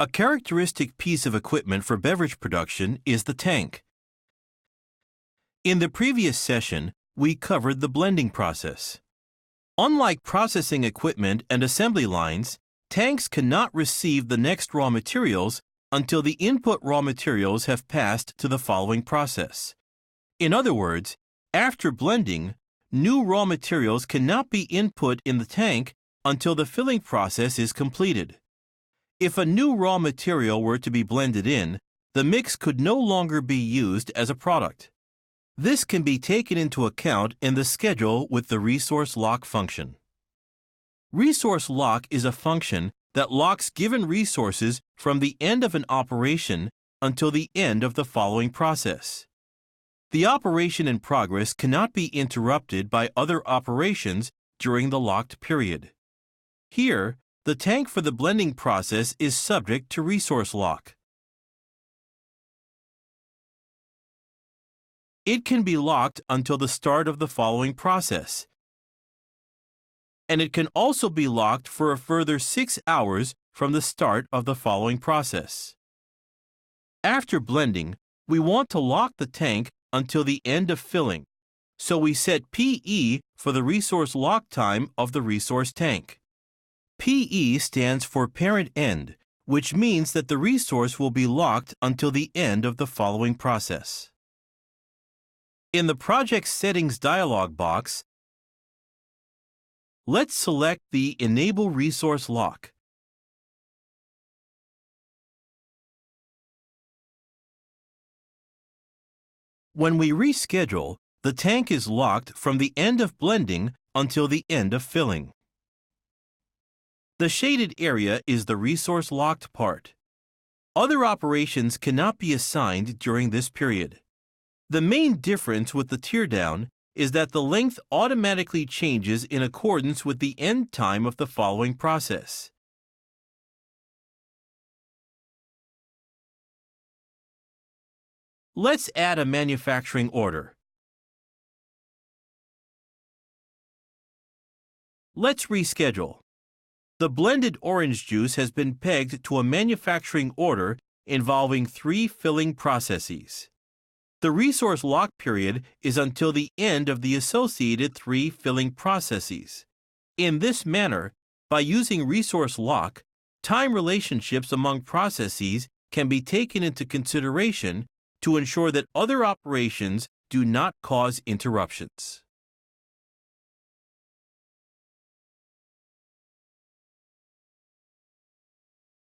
A characteristic piece of equipment for beverage production is the tank. In the previous session, we covered the blending process. Unlike processing equipment and assembly lines, tanks cannot receive the next raw materials until the input raw materials have passed to the following process. In other words, after blending, new raw materials cannot be input in the tank until the filling process is completed. If a new raw material were to be blended in, the mix could no longer be used as a product. This can be taken into account in the schedule with the resource lock function. Resource lock is a function that locks given resources from the end of an operation until the end of the following process. The operation in progress cannot be interrupted by other operations during the locked period. Here, the tank for the blending process is subject to resource lock. It can be locked until the start of the following process, and it can also be locked for a further 6 hours from the start of the following process. After blending, we want to lock the tank until the end of filling, so we set PE for the resource lock time of the resource tank. PE stands for parent end, which means that the resource will be locked until the end of the following process. In the Project Settings dialog box, let's select the Enable Resource Lock. When we reschedule, the tank is locked from the end of blending until the end of filling. The shaded area is the resource locked part. Other operations cannot be assigned during this period. The main difference with the teardown is that the length automatically changes in accordance with the end time of the following process. Let's add a manufacturing order. Let's reschedule. The blended orange juice has been pegged to a manufacturing order involving 3 filling processes. The resource lock period is until the end of the associated 3 filling processes. In this manner, by using resource lock, time relationships among processes can be taken into consideration to ensure that other operations do not cause interruptions.